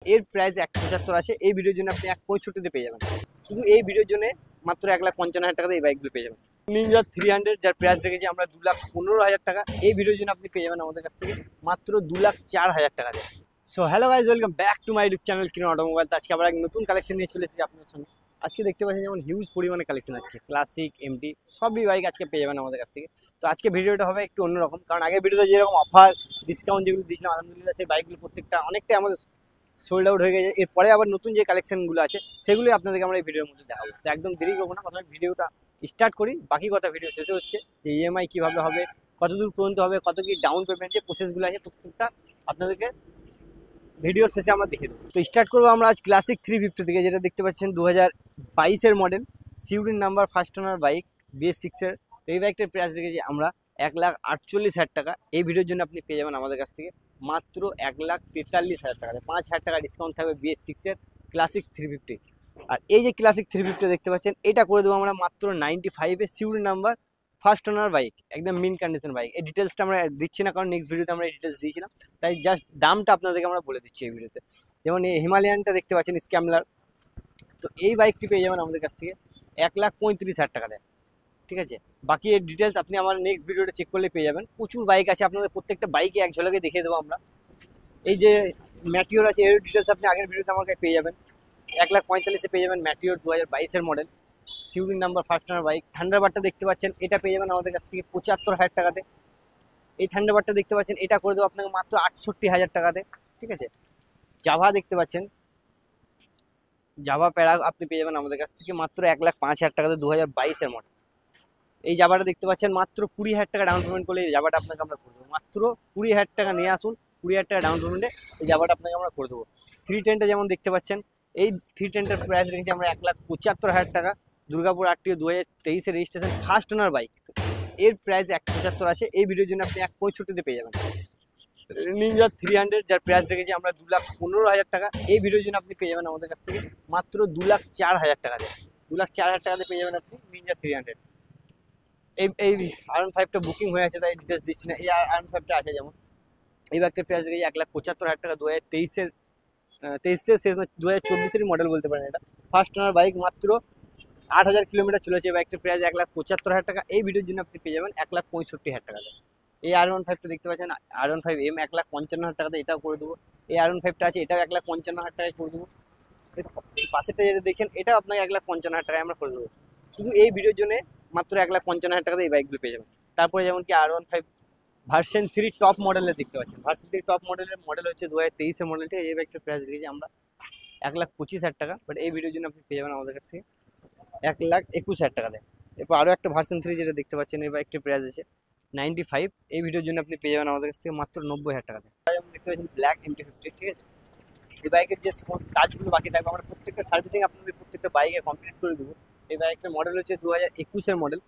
এর প্রাইস 175 আছে। এই ভিডিওর জন্য আপনি 165 পেয়ে যাবেন। শুধু এই ভিডিওর জন্য মাত্র 1,55,000 টাকাতে এই বাইকগুলো পেয়ে যাবেন। নিনজা 300 যার প্রাইস রেখেছি আমরা 2,15,000 টাকা। এই ভিডিওর জন্য আপনি পেয়ে যাবেন আমাদের কাছ থেকে মাত্র 2,04,000 টাকাতে। So hello guys, welcome back to my YouTube channel Kiran automobile. আজকে আবার এক নতুন কালেকশন নিয়ে চলে এসেছি আপনাদের সঙ্গে। আজকে দেখতে পাচ্ছেন যেমন হিউজ পরিমাণে কালেকশন আজকে ক্লাসিক এমটি সবই বাইক আজকে পেয়ে যাবেন আমাদের কাছ থেকে। তো আজকে ভিডিওটা হবে একটু অন্যরকম, কারণ আগের ভিডিওতে যেরকম অফার ডিসকাউন্ট যেগুলো দিয়েছিলাম আলহামদুলিল্লাহ সেই বাইকগুলো প্রত্যেকটা অনেকটাই আমাদের সোল্ড আউট হয়ে গেছে। এরপরে আবার নতুন যে কালেকশনগুলো আছে সেগুলোই আপনাদেরকে আমরা এই ভিডিওর মধ্যে দেখাবো। তো একদম দেরি করবো না, প্রথমে ভিডিওটা স্টার্ট করি। বাকি কথা ভিডিও শেষে হচ্ছে যে ইএমআই কীভাবে হবে, কত দূর পর্যন্ত হবে, কত কি ডাউন পেমেন্ট, যে প্রসেসগুলো আছে প্রত্যেকটা আপনাদেরকে ভিডিওর শেষে আমরা দেখে দেবো। তো স্টার্ট করবো আমরা আজ ক্লাসিক 350 থেকে, যেটা দেখতে পাচ্ছেন 2022-এর মডেল, সিউরিন নাম্বার, ফার্স্ট ওনার বাইক, BS6-এর। তো এই বাইকটার প্রাইস রেখেছি আমরা 1,48,000 টাকা। এই ভিডিওর জন্য আপনি পেয়ে যাবেন আমাদের কাছ থেকে মাত্র 1,43,000 টাকাতে। 5,000 টাকা ডিসকাউন্ট থাকবে BS6-এর ক্লাসিক 350। আর এই যে ক্লাসিক 350 দেখতে পাচ্ছেন, এটা করে দেবো আমরা মাত্র 95-এ, সিউরিন নাম্বার, ফার্স্ট ওনার বাইক, একদম মিন কন্ডিশন বাইক। এই ডিটেলসটা আমরা দিচ্ছি না, কারণ নেক্সট ভিডিওতে আমরা এই ডিটেলস দিয়েছিলাম, তাই জাস্ট দামটা আপনাদেরকে আমরা বলে দিচ্ছি এই ভিডিওতে। যেমন এই হিমালয়ানটা দেখতে পাচ্ছেন, স্ক্যামলার। তো এই বাইকটি পেয়ে যাবেন আমাদের কাছ থেকে 1,35,000 টাকা দেয়, ঠিক আছে। বাকি এর ডিটেলস আপনি আমার নেক্সট ভিডিওটা চেক করলে পেয়ে যাবেন। প্রচুর বাইক আছে, আপনাদের প্রত্যেকটা বাইকে এক ঝলকে দেখিয়ে দেবো আমরা। এই যে ম্যাটিওর আছে, এর ডিটেলস আপনি আগের ভিডিওতে আমার কাছে পেয়ে যাবেন। 1,45,000-এ পেয়ে যাবেন ম্যাটিওর 2022-এর মডেল, সিউরিন নাম্বার, ফার্স্ট ওনার বাইক। থান্ডারবার্ডটা দেখতে পাচ্ছেন, এটা পেয়ে যাবেন আমাদের কাছ থেকে 75,000 টাকাতে। এই থান্ডারবার্ডটা দেখতে পাচ্ছেন, এটা করে দেবো আপনাকে মাত্র 68,000 টাকাতে, ঠিক আছে। জাভা দেখতে পাচ্ছেন, জাভা প্যারা আপনি পেয়ে যাবেন আমাদের কাছ থেকে মাত্র 1,05,000 টাকাতে, 2022-এর মডেল। এই জাভাটা দেখতে পাচ্ছেন, মাত্র 20,000 টাকা ডাউন পেমেন্ট করলে এই জাভাটা আপনাকে আমরা করে দেবো। মাত্র 20,000 টাকা নিয়ে আসুন, 20,000 টাকা ডাউন পেমেন্টে এই জাভাটা আপনাকে আমরা করে দেবো। 310টা যেমন দেখতে পাচ্ছেন, এই 310টার প্রাইস রেখেছি আমরা 1,75,000 টাকা। দুর্গাপুর RTO 2023-এর রেজিস্ট্রেশন, ফার্স্ট ওনার বাইক। এর প্রাইস 1,75 আছে। এই ভিডিওর জন্য আপনি 165-তে পেয়ে যাবেন। নিনজা 300 যার প্রাইস রেখেছি আমরা 2,15,000 টাকা। এই ভিডিওর জন্য আপনি পেয়ে যাবেন আমাদের কাছ থেকে মাত্র 2,04,000 টাকাতে। 2,04,000 টাকাতে পেয়ে যাবেন আপনি নিনজা 300। এই R15টা বুকিং হয়ে আছে, তাই ডিটেলস দিচ্ছি না। এই R15টা আছে যেমন, এই বাইকটার প্রাইস রেখেছি 1,75,000 টাকা। 2023-এর 23-এর শেষ, 2024-এরই মডেল বলতে পারেন এটা। ফার্স্ট ওনার বাইক, মাত্র 8,000 কিলোমিটার চলেছে। এই বাইকটার প্রাইস 1,75,000 টাকা। এই ভিডিওর জন্য আপনি পেয়ে যাবেন 1,65,000 টাকাতে। এই R15টা দেখতে পাচ্ছেন, R15M 1,55,000 টাকাতে, এটাও করে দেবো। এই R15টা আছে, এটাও 1,55,000 টাকায় করে দেবো। পাশেরটা যেটা দেখছেন, এটাও আপনাকে 1,55,000 টাকায় আমরা করে দেবো। শুধু এই ভিডিওর জন্য মাত্র 1,55,000 টাকাতে এই বাইকগুলো পেয়ে যাবেন। তারপরে যেমন কি R15 ভার্সন 3 টপ মডেলের দেখতে পাচ্ছেন, ভার্সন 3 টপ মডেলের মডেল হচ্ছে 2023-এর মডেলটা। এই বাইকটার প্রাইস রেখেছি আমরা 1,25,000 টাকা। বাট এই ভিডিওর জন্য আপনি পেয়ে যাবেন আমাদের কাছ থেকে 1,21,000 টাকা দেয়। এরপর আরও একটা ভার্সন 3 যেটা দেখতে পাচ্ছেন, এই বাইকটির প্রাইস আছে 95। এই ভিডিওর জন্য আপনি পেয়ে যাবেন আমাদের কাছ থেকে মাত্র 90,000 টাকা দেয়। যেমন দেখতে পাচ্ছেন ব্ল্যাক MT-50, ঠিক আছে। এই বাইকের যে সমস্ত কাজগুলো বাকি থাকবে, আমরা প্রত্যেকটা সার্ভিসিং আপনাদের প্রত্যেকটা বাইকে কমপ্লিট করে দেবো। এই বাইকটার মডেল হচ্ছে 2021-এর মডেল,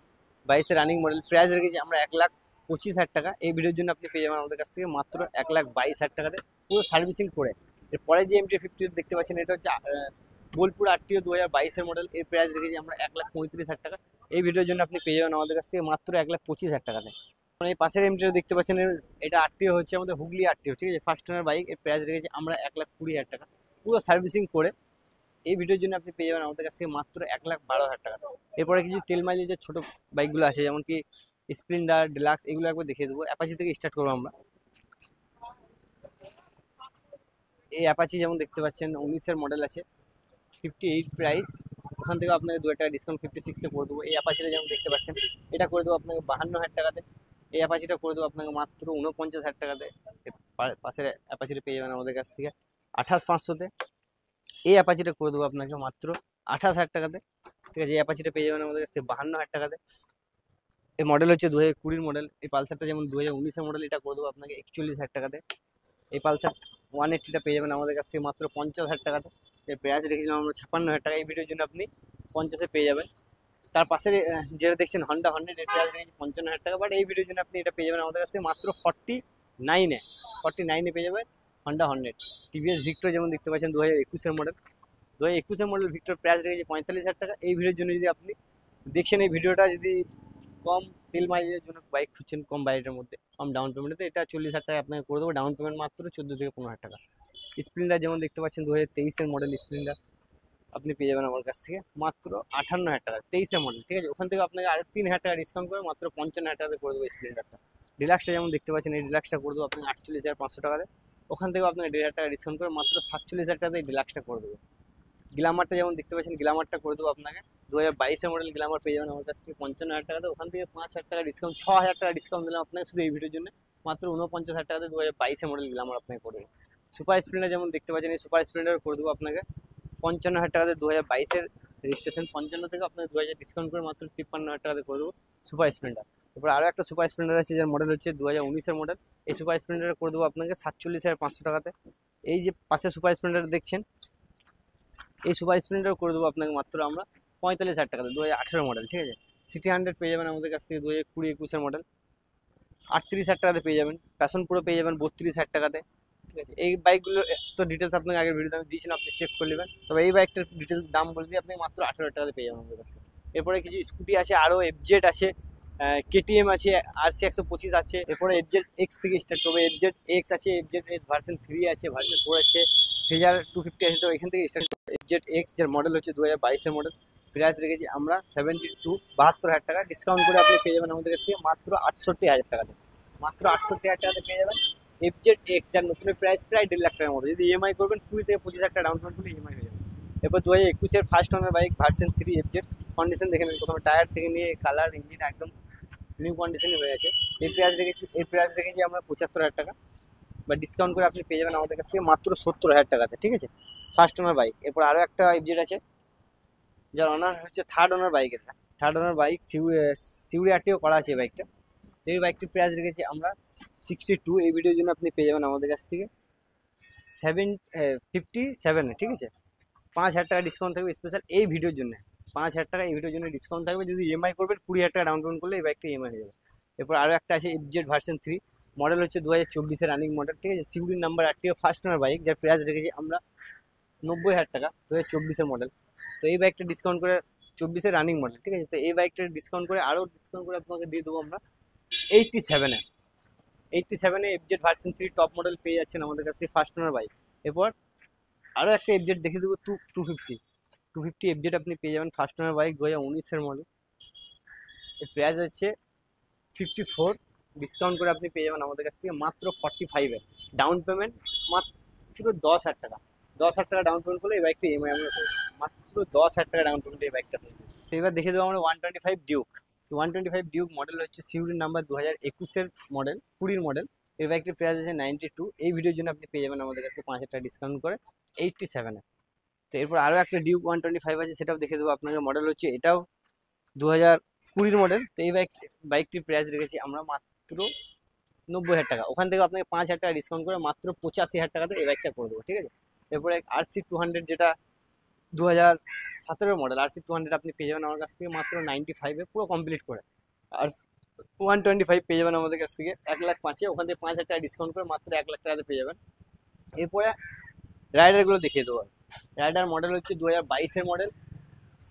22-এর রানিং মডেল। প্রাইস রেখেছি আমরা 1,25,000 টাকা। এই ভিডিওর জন্য আপনি পেয়ে যাবেন আমাদের কাছ থেকে মাত্র 1,22,000 টাকাতে, পুরো সার্ভিসিং করে। এরপরে যে MT-50 দেখতে পাচ্ছেন, এটা হচ্ছে বোলপুর RTO 2022-এর মডেল। এর প্রাইস রেখেছি আমরা 1,35,000 টাকা। এই ভিডিওর জন্য আপনি পেয়ে যাবেন আমাদের কাছ থেকে মাত্র 1,25,000 টাকাতে। এই পাশের MT দেখতে পাচ্ছেন, এটা RTO হচ্ছে আমাদের হুগলি RTO, ঠিক আছে। First owner bike. এর প্রাইস রেখেছি আমরা 1,20,000 টাকা, পুরো সার্ভিসিং করে। এই ভিডিওর জন্য আপনি পেয়ে যাবেন আমাদের কাছ থেকে মাত্র 1,12,000 টাকা। এরপরে কিছু তেল মাইলেজের যে ছোটো বাইকগুলো আছে, যেমন কি স্প্লেন্ডার, ডিলাক্স, এগুলো একবার দেখিয়ে দেবো। অ্যাপাচি থেকে স্টার্ট করবো আমরা। এই অ্যাপাচি যেমন দেখতে পাচ্ছেন 19-এর মডেল আছে, 58 প্রাইস। ওখান থেকে আপনাকে 2 টাকা ডিসকাউন্ট 56-এ করে দেবো। এই অ্যাপাচিটা যেমন দেখতে পাচ্ছেন, এটা করে দেবো আপনাকে 52,000 টাকাতে। এই অ্যাপাচিটা করে দেবো আপনাকে মাত্র 49,000 টাকাতে। পাশের অ্যাপাচিটা পেয়ে যাবেন আমাদের কাছ থেকে 28,500-তে। এই অ্যাপাচিটা করে দেবো আপনাকে মাত্র 28,000 টাকাতে, ঠিক আছে। এই অ্যাপাচিটা পেয়ে যাবেন আমাদের কাছ থেকে 52,000 টাকাতে। এই মডেল হচ্ছে 2020-এর মডেল। এই পালসারটা যেমন 2019-এর মডেল, এটা করে দেবো আপনাকে 41,000 টাকাতে। এই পালসার 180টা পেয়ে যাবেন আমাদের কাছ থেকে মাত্র 50,000 টাকাতে। এর প্রাইস রেখেছিলাম আমরা 56,000 টাকা। এই ভিডিওর জন্য আপনি 50-এ পেয়ে যাবেন। তার পাশে যেটা দেখছেন হন্ডা, এর প্রাইস রেখেছি 55,000 টাকা। বাট এই ভিডিওর জন্য আপনি এটা পেয়ে যাবেন আমাদের কাছ থেকে মাত্র 49-এ পেয়ে যাবেন হন্ডা। TVS ভিক্টর যেমন দেখতে পাচ্ছেন 2021-এর মডেল, 2021-এর মডেল ভিক্টর, প্রাইস রেখেছি 45,000 টাকা। এই ভিডিওর জন্য যদি আপনি দেখছেন এই ভিডিওটা, যদি কম তেল মাইলেজের জন্য বাইক খুঁজছেন, কম বাজেটের মধ্যে, কম ডাউন পেমেন্টে, এটা 40,000 টাকা আপনাকে করে দেবো। ডাউন পেমেন্ট মাত্র 14 থেকে 15,000 টাকা। স্প্লেন্ডার যেমন দেখতে পাচ্ছেন 2023-এর মডেল স্প্লেন্ডার আপনি পেয়ে যাবেন আমার কাছ থেকে মাত্র 58,000 টাকা, 23-এর মডেল, ঠিক আছে। ওখান থেকে আপনাকে আরো 3,000 টাকা ডিসকাউন্ট করে মাত্র 55,000 টাকাতে করে দেবো স্প্লেন্ডারটা। ডিলাক্সটা যেমন দেখতে পাচ্ছেন এই ডিলাক্সটা করে দেবো আপনাকে 48,500 টাকাতে, ওখান থেকেও আপনাকে 1,500 টাকা ডিসকাউন্ট করে মাত্র 47,000 টাকাতে ডিলাক্সটা করে দেবো। গ্ল্যামারটা যেমন দেখতে পাচ্ছেন গ্ল্যামারটা করে দেবো আপনাকে 2022-এর মডেল গ্ল্যামার পেয়ে যাবেন আমার কাছ থেকে 55,000 টাকাতে, ওখান থেকে 5,000 টাকা ডিসকাউন্ট, 6,000 টাকা ডিসকাউন্ট দিলাম আপনাকে শুধু এই ভিডিওর জন্য, মাত্র 49,000 টাকাতে 2022-এর মডেল গ্ল্যামার আপনাকে করে দেবো। সুপার স্প্লেন্ডার যেমন দেখতে পাচ্ছেন এই সুপার স্প্লেন্ডার করে দেবো আপনাকে 55,000 টাকাতে, 2022-এর রেজিস্ট্রেশন, 55 থেকে আপনাকে 2,000 ডিসকাউন্ট করে মাত্র 53,000 টাকাতে করে দেবো সুপার স্প্লেন্ডার। এরপর আরও একটা সুপার স্প্লেন্ডার আছে যার মডেল হচ্ছে 2019-এর মডেল, এই সুপার স্প্লেন্ডার করে দেবো আপনাকে 47,500 টাকাতে। এই যে পাশে সুপার স্প্লেন্ডার দেখছেন এই সুপার স্প্লেন্ডার করে দেবো আপনাকে মাত্র আমরা 45,000 টাকাতে, 2018 মডেল, ঠিক আছে। সিটি 100 পেয়ে যাবেন আমাদের কাছ থেকে 2020-21-এর মডেল 38,000 টাকাতে পেয়ে যাবেন। প্যাশন প্রো পেয়ে যাবেন 32,000 টাকাতে, ঠিক আছে। এই বাইকগুলোর তো ডিটেলস আপনাকে আগের ভিডিওতে আমি দিয়েছিলাম, আপনি চেক করে নেবেন। তবে এই বাইকটার ডিটেলস দাম বলে দিয়ে আপনি মাত্র 18,000 টাকাতে পেয়ে যাবেন আমাদের কাছে। এরপরে কিছু স্কুটি আছে, আরও এফজেড আছে, কেটিএম আছে, RC 125 আছে। এরপরে এফজেড এক্স থেকে স্টার্ট করবে, এফজেড এক্স আছে, এফজেড এক্স ভার্সন 3 আছে, ভার্সন 4 আছে, ফেজার 250 আছে। তো এখান থেকে স্টার্ট করবে এফজেড এক্স যার মডেল হচ্ছে 2022-এর মডেল, প্রাইস রেখেছি আমরা 72,000 টাকা, ডিসকাউন্ট করে আপনি পেয়ে যাবেন আমাদের কাছ থেকে মাত্র 68,000 টাকাতে, মাত্র 68,000 টাকাতে পেয়ে যাবেন এফজেড এক্স যার নতুন প্রাইস প্রায় 1.5 লাখ টাকার মতো। যদি ইএমআই করবেন 20 থেকে 25,000 টাকা ডাউন পেমেন্ট করলে ইএমআই হয়ে যাবে। এরপর 2021-এর first owner bike version 3 FZ, condition দেখে নেন, প্রথমে টায়ার থেকে নিয়ে কালার ইঞ্জিন একদম নিউ কন্ডিশনই হয়ে আছে। এই প্রাইস রেখেছি আমরা 75,000 টাকা, বা ডিসকাউন্ট করে আপনি পেয়ে যাবেন আমাদের কাছ থেকে মাত্র 70,000 টাকাতে, ঠিক আছে, ফার্স্ট ওনার বাইক। এরপর আরও একটা এফজেড আছে যার ওনার হচ্ছে থার্ড ওনার বাইক, এটা থার্ড ওনার বাইক, সিউড়ি আরটিও করা আছে এই বাইকটা। তো এই বাইকটির প্রাইস রেখেছি আমরা 62, এই ভিডিওর জন্য আপনি পেয়ে যাবেন আমাদের কাছ থেকে 57, ঠিক আছে। 5,000 টাকা ডিসকাউন্ট থাকবে স্পেশাল এই ভিডিওর জন্য, 5,000 টাকা এই ভিডিওর জন্য ডিসকাউন্ট থাকবে। যদি ইএমআই করবেন 20,000 টাকা ডাউন পেমেন্ট করলে এই বাইকটা ইএমআই হয়ে যাবে। এরপর আরও একটা আছে এফজেড ভার্সন 3, মডেল হচ্ছে 2024-এর রানিং মডেল, ঠিক আছে। সিউড়ির number RTO first owner bike যার প্রাইস রেখেছি আমরা 90,000 টাকা, 2024-এর মডেল। তো এই বাইকটা ডিসকাউন্ট করে 24-এর রানিং মডেল, ঠিক আছে। তো এই বাইকটা ডিসকাউন্ট করে আরও ডিসকাউন্ট করে আপনাকে দিয়ে দেবো আমরা 87-এ এফজেড ভার্সন 3 টপ মডেল পেয়ে যাচ্ছেন আমাদের কাছ থেকে ফার্স্ট ওনার বাইক। এরপর আরও একটা এফজেড দেখে দেবো 250 এফজেড আপনি পেয়ে যাবেন ফার্স্ট ওনার বাইক, 2019-এর মডেল, এর প্রাইস আছে 54, ডিসকাউন্ট করে আপনি পেয়ে যাবেন আমাদের কাছ থেকে মাত্র 45-এ, ডাউন পেমেন্ট মাত্র 10,000 টাকা, 10,000 টাকা ডাউন পেমেন্ট করলে এই বাইকটা ইএমআই আমরা করবো, মাত্র 10,000 টাকা ডাউন পেমেন্ট এই বাইকটা। তো এবার দেখে দেবো আমরা 125 ডিউক। 125 ডিউক মডেল হচ্ছে সিউরির নাম্বার 2021-এর মডেল, 20-র মডেল, এই বাইকটির প্রাইস আছে 92, এই ভিডিওর জন্য আপনি পেয়ে যাবেন আমাদের কাছে 5,000 টাকা ডিসকাউন্ট করে 87-এ। তো এরপর আরও একটা ডিউক 125 আছে, সেটাও দেখে দেবো আপনাকে, মডেল হচ্ছে এটাও 2020 মডেল। তো এই বাইকটির প্রাইস রেখেছি আমরা মাত্র 90,000 টাকা, ওখান থেকে আপনাকে 5,000 টাকা ডিসকাউন্ট করে মাত্র 85,000 টাকাতে এই বাইকটা করে দেবো, ঠিক আছে। এরপরে RC 200 যেটা 2017-এর মডেল, RC 200 আপনি পেয়ে যাবেন আমার কাছ থেকে মাত্র 95-এ পুরো কমপ্লিট করে। আর 125 পেয়ে যাবেন আমাদের কাছ থেকে 1,05,000, ওখান থেকে 5,000 টাকা ডিসকাউন্ট করে মাত্র 1 লাখ টাকাতে পেয়ে যাবেন। এরপরে রাইডারগুলো দেখিয়ে দেবো। রাইডার মডেল হচ্ছে 2022-এর মডেল,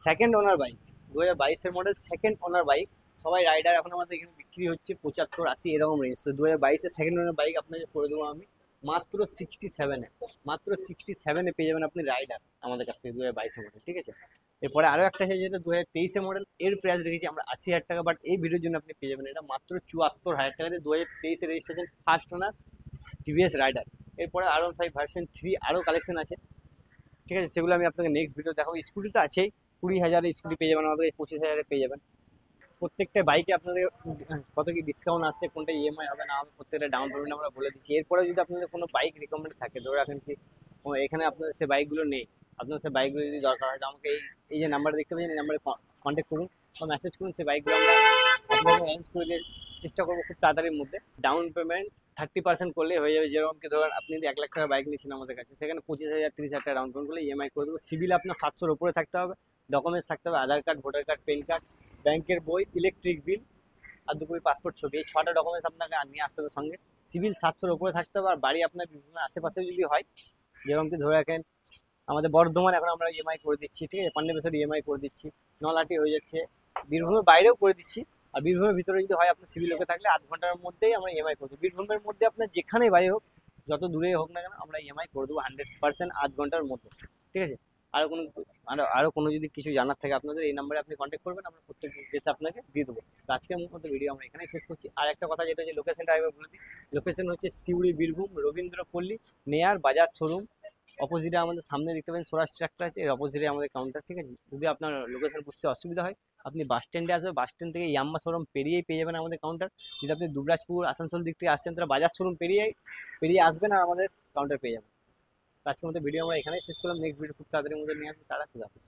সেকেন্ড ওনার বাইক, 2022-এর মডেল সেকেন্ড ওনার বাইক। সবাই রাইডার এখন আমাদের এখানে বিক্রি হচ্ছে 75, 80 এরকম রেঞ্জ। তো 2022-এর সেকেন্ড ওনার বাইক আপনাকে করে দেবো আমি মাত্র 67-এ, মাত্র 67-এ পেয়ে যাবেন আপনি রাইডার আমাদের কাছ থেকে 2022-এর মডেল, ঠিক আছে। এরপরে আরও একটা আছে যেটা 2023-এর মডেল, এর প্রাইস রেখেছি আমরা 80,000 টাকা, বাট এই ভিডিওর জন্য আপনি পেয়ে যাবেন এটা মাত্র 74,000 টাকাতে, 2023-এর registration, first owner TVS Raider. এরপরে R15 ভার্সন 3 আরও কালেকশন আছে, ঠিক আছে, সেগুলো আমি আপনাকে নেক্সট ভিডিও দেখাবো। স্কুটি তো আছেই, 20,000-এ স্কুটি পেয়ে যাবেন আমাদের, 25,000-এ পেয়ে যাবেন। প্রত্যেকটা বাইকে আপনাদের কত কি ডিসকাউন্ট আসছে, কোনটা ইএমআই হবে না হবে, প্রত্যেকটা ডাউন পেমেন্ট আমরা বলে দিচ্ছি। এরপরে যদি আপনাদের কোনো বাইক রিকমেন্ড থাকে, ধরে রাখেন কি এখানে আপনাদের সে বাইকগুলো নেই, আপনার সে বাইকগুলো যদি দরকার হয়, আমাকে এই যে নাম্বার দেখতে পাচ্ছেন এই নাম্বারে কন্ট্যাক্ট করুন বা মেসেজ করুন, সেই বাইকগুলো আমরা আপনাকে অ্যারেঞ্জ করে দিয়ে চেষ্টা করবো খুব তাড়াতাড়ির মধ্যে। ডাউন পেমেন্ট 30% করলে হয়ে যাবে। যেরকম কি ধরেন আপনি যদি 1 লাখ টাকা বাইক নিয়েছেন আমাদের কাছে, সেখানে 25,000 30,000 টাকা ডাউন পেমেন্ট করলে ইএমআই করে দেবো। সিভিল আপনার 700-র উপরে থাকতে হবে, ডকুমেন্টস থাকতে হবে, Aadhaar card, voter card, PAN card, ব্যাংকের বই, ইলেকট্রিক বিল আর 2 কপি পাসপোর্ট ছবি, এই 6টা ডকুমেন্টস আপনাকে নিয়ে আসতে হবে সঙ্গে। সিভিল 700-র উপরে থাকতে হবে, আর বাড়ি আপনার বিভিন্ন আশেপাশে যদি হয়, যেরকম কি ধরে রাখেন আমাদের বর্ধমান এখন আমরা ইএমআই করে দিচ্ছি, ঠিক আছে, পান্ডেবেশ্বর ইএমআই করে দিচ্ছি, নলাটি হয়ে যাচ্ছে, বীরভূমের বাইরেও করে দিচ্ছি। আর বীরভূমের ভিতরে যদি হয় আপনার সিভিল লোকে থাকলে 8 ঘন্টার মধ্যেই আমরা ইএমআই করছি। বীরভূমের মধ্যে আপনার যেখানে বাড়ি হোক যত দূরেই হোক না কেন আমরা ইএমআই করে দেবো 100% 8 ঘন্টার মধ্যে। ঠিক আছে? আরও কোনো আরও কোনো যদি কিছু জানার থাকে আপনাদের, এই নাম্বারে আপনি কন্ট্যাক্ট করবেন, আমরা প্রত্যেক ডেটে আপনাকে দিয়ে দেবো। তো আজকের মতো ভিডিও আমরা এখানেই শেষ করছি। আর একটা কথা যেটা হচ্ছে লোকেশনটা একবার বলে দিই। লোকেশন হচ্ছে সিউড়ি বীরভূম রবীন্দ্রপল্লী নেয়ার বাজার শোরুম। অপোজিটে আমাদের সামনে দেখতে পাবেন স্বরাজ ট্রাক্টর আছে, এর অপোজিটে আমাদের কাউন্টার। ঠিক আছে? যদি আপনার লোকেশন বুঝতে অসুবিধা হয় আপনি বাস স্ট্যান্ডে আসবে, বাস স্ট্যান্ড থেকে ইয়াম্মা শোরুম পেরিয়েই পেয়ে যাবেন আমাদের কাউন্টার। যদি আপনি দুবরাজপুর আসানসোল দিক থেকে আসছেন তাহলে বাজার শোরুম পেরিয়ে আসবেন আর আমাদের কাউন্টার পেয়ে যাবেন। তো আজকের মতো ভিডিও আমরা এখানেই শেষ করলাম। নেক্সট ভিডিও খুব তাড়াতাড়ির মধ্যে নিয়ে আসবো। তারা খুব হাফিজ।